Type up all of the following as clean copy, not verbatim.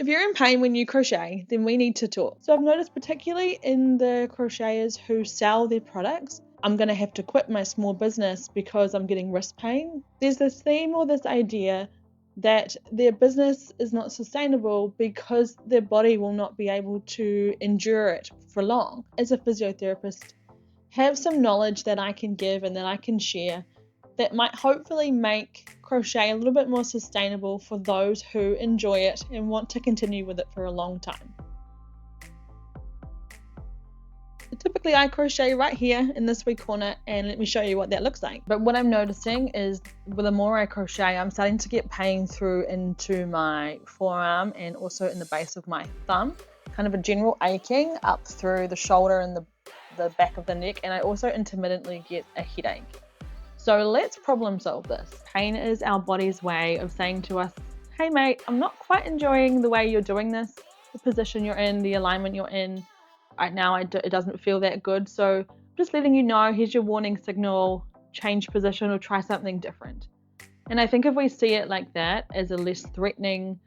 If you're in pain when you crochet, then we need to talk. So I've noticed, particularly in the crocheters who sell their products, I'm going to have to quit my small business because I'm getting wrist pain. There's this theme or this idea that their business is not sustainable because their body will not be able to endure it for long. As a physiotherapist, have some knowledge that I can give and that I can share that might hopefully make crochet a little bit more sustainable for those who enjoy it and want to continue with it for a long time. Typically I crochet right here in this wee corner, and let me show you what that looks like. But what I'm noticing is the more I crochet, I'm starting to get pain through into my forearm and also in the base of my thumb, kind of a general aching up through the shoulder and the back of the neck, and I also intermittently get a headache. So let's problem solve this. Pain is our body's way of saying to us, hey mate, I'm not quite enjoying the way you're doing this, the position you're in, the alignment you're in. Right now it doesn't feel that good, so just letting you know, here's your warning signal, change position or try something different. And I think if we see it like that, as a less threatening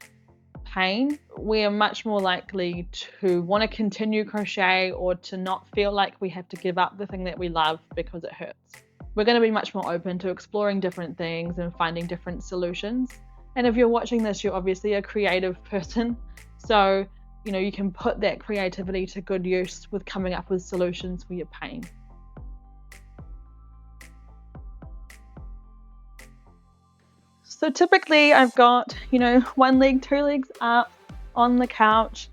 pain, we are much more likely to want to continue crochet or to not feel like we have to give up the thing that we love because it hurts. We're going to be much more open to exploring different things and finding different solutions. And if you're watching this, you're obviously a creative person, so you can put that creativity to good use with coming up with solutions for your pain. So typically I've got, one leg, two legs up on the couch.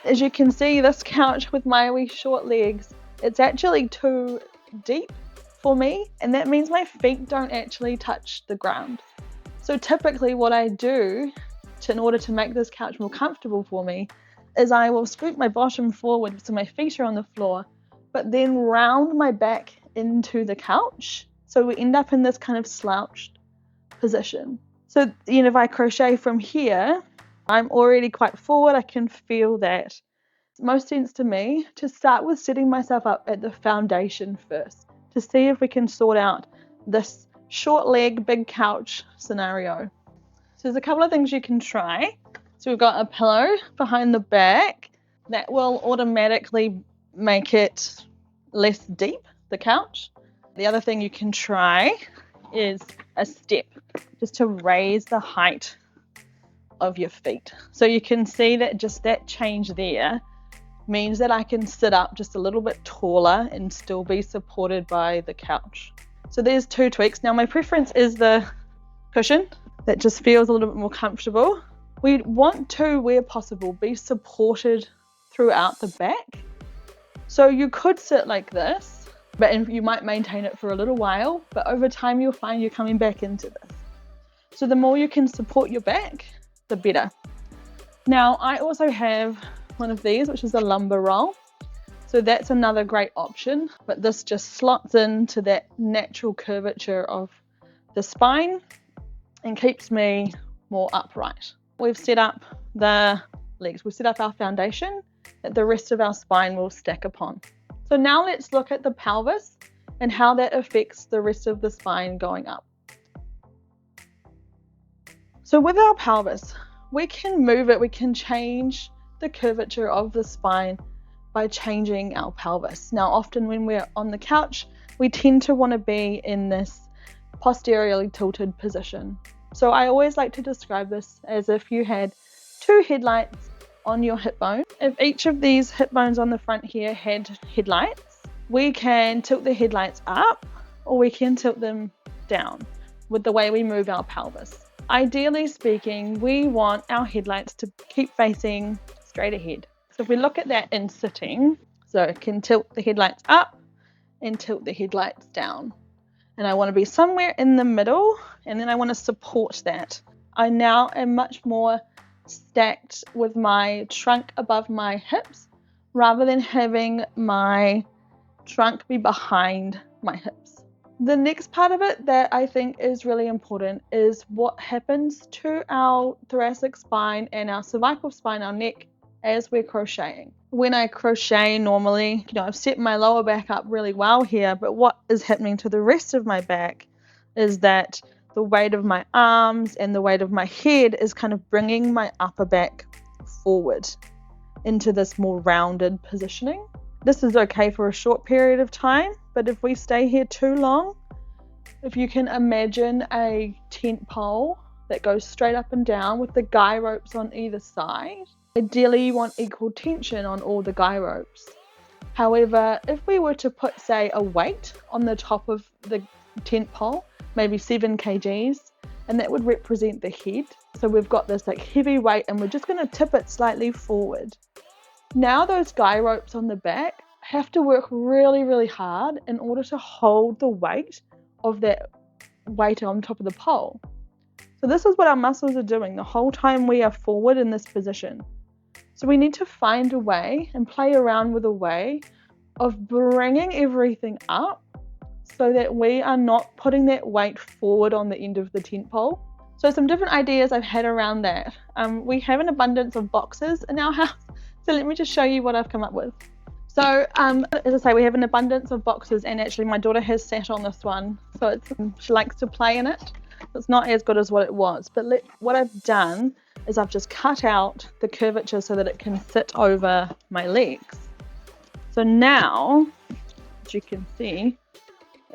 As you can see, this couch with my wee short legs, it's actually too deep for me, and that means my feet don't actually touch the ground. So typically what I do in order to make this couch more comfortable for me is I will scoop my bottom forward so my feet are on the floor, but then round my back into the couch. So we end up in this kind of slouched position. So, if I crochet from here, I'm already quite forward. I can feel that. It makes most sense to me to start with setting myself up at the foundation first, to see if we can sort out this short leg, big couch scenario. So there's a couple of things you can try. So we've got a pillow behind the back that will automatically make it less deep, the couch. The other thing you can try is a step, just to raise the height of your feet. So you can see that just that change there means that I can sit up just a little bit taller and still be supported by the couch. So there's two tweaks. Now my preference is the cushion. That just feels a little bit more comfortable. We want to, where possible, be supported throughout the back. So you could sit like this, but you might maintain it for a little while, but over time you'll find you're coming back into this. So the more you can support your back, the better. Now I also have one of these, which is a lumbar roll. So that's another great option, but this just slots into that natural curvature of the spine and keeps me more upright. We've set up the legs, we've set up our foundation that the rest of our spine will stack upon. So now let's look at the pelvis and how that affects the rest of the spine going up. So with our pelvis, we can move it, we can change the curvature of the spine by changing our pelvis. Now often when we're on the couch, we tend to want to be in this posteriorly tilted position. So I always like to describe this as if you had two headlights on your hip bone. If each of these hip bones on the front here had headlights, we can tilt the headlights up or we can tilt them down with the way we move our pelvis. Ideally speaking, we want our headlights to keep facing straight ahead. So if we look at that in sitting, so I can tilt the headlights up and tilt the headlights down. And I want to be somewhere in the middle, and then I want to support that. I now am much more stacked with my trunk above my hips rather than having my trunk be behind my hips. The next part of it that I think is really important is what happens to our thoracic spine and our cervical spine, our neck, as we're crocheting. When I crochet normally, I've set my lower back up really well here, but what is happening to the rest of my back is that the weight of my arms and the weight of my head is kind of bringing my upper back forward into this more rounded positioning. This is okay for a short period of time, but if we stay here too long, if you can imagine a tent pole that goes straight up and down with the guy ropes on either side, ideally you want equal tension on all the guy ropes. However, if we were to put, say, a weight on the top of the tent pole, maybe 7 kgs, and that would represent the head. So we've got this like heavy weight and we're just going to tip it slightly forward. Now those guy ropes on the back have to work really, really hard in order to hold the weight of that weight on top of the pole. So this is what our muscles are doing the whole time we are forward in this position. So we need to find a way and play around with a way of bringing everything up so that we are not putting that weight forward on the end of the tent pole. So some different ideas I've had around that. We have an abundance of boxes in our house. So let me just show you what I've come up with. So as I say, we have an abundance of boxes, and actually my daughter has sat on this one. So she likes to play in it. It's not as good as what it was, but what I've done is I've just cut out the curvature so that it can sit over my legs. So now, as you can see,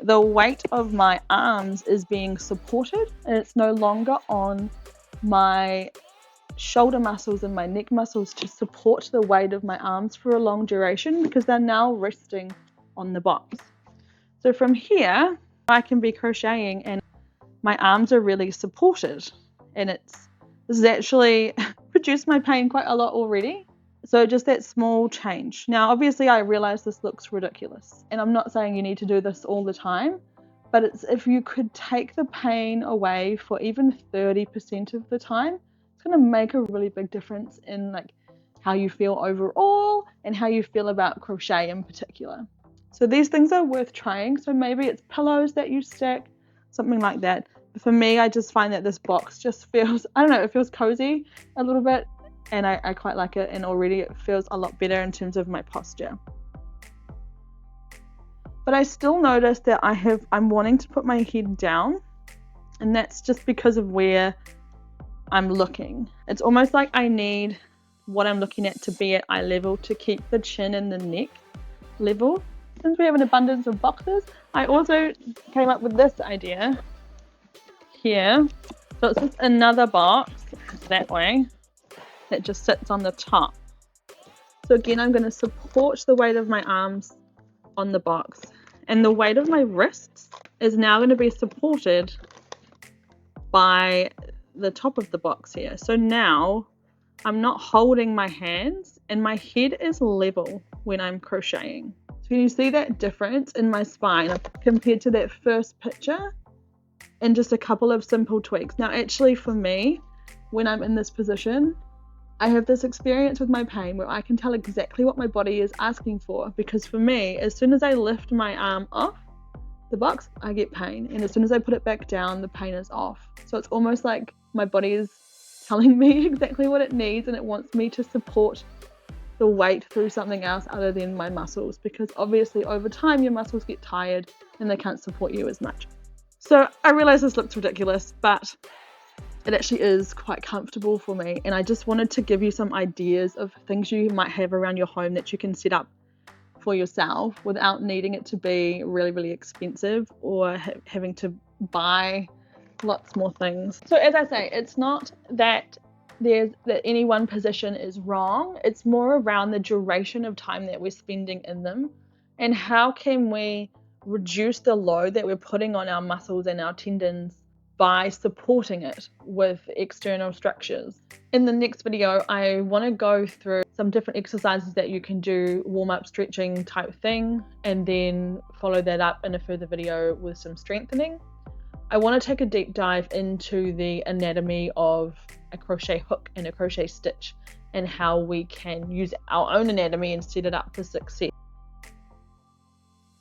the weight of my arms is being supported, and it's no longer on my shoulder muscles and my neck muscles to support the weight of my arms for a long duration, because they're now resting on the box. So from here, I can be crocheting and my arms are really supported, and this has actually reduced my pain quite a lot already. So just that small change. Now, obviously I realize this looks ridiculous, and I'm not saying you need to do this all the time, but it's if you could take the pain away for even 30% of the time, it's going to make a really big difference in like how you feel overall and how you feel about crochet in particular. So these things are worth trying. So maybe it's pillows that you stack, something like that. For me, I just find that this box just feels, I don't know, it feels cozy a little bit, and I quite like it, and already it feels a lot better in terms of my posture. But I still notice that I'm wanting to put my head down, and that's just because of where I'm looking. It's almost like I need what I'm looking at to be at eye level to keep the chin and the neck level. Since we have an abundance of boxes, I also came up with this idea here. So it's just another box that way that just sits on the top. So again, I'm going to support the weight of my arms on the box, and the weight of my wrists is now going to be supported by the top of the box here. So now I'm not holding my hands, and my head is level when I'm crocheting. So can you see that difference in my spine compared to that first picture? And just a couple of simple tweaks. Now actually for me, when I'm in this position, I have this experience with my pain where I can tell exactly what my body is asking for, because for me, as soon as I lift my arm off the box, I get pain, and as soon as I put it back down, the pain is off. So it's almost like my body is telling me exactly what it needs, and it wants me to support the weight through something else other than my muscles, because obviously over time your muscles get tired and they can't support you as much. So I realize this looks ridiculous, but it actually is quite comfortable for me, and I just wanted to give you some ideas of things you might have around your home that you can set up for yourself without needing it to be really, really expensive or having to buy lots more things. So as I say, it's not that any one position is wrong. It's more around the duration of time that we're spending in them, and how can we reduce the load that we're putting on our muscles and our tendons by supporting it with external structures. In the next video, I want to go through some different exercises that you can do, warm-up stretching type thing, and then follow that up in a further video with some strengthening. I want to take a deep dive into the anatomy of a crochet hook and a crochet stitch, and how we can use our own anatomy and set it up for success.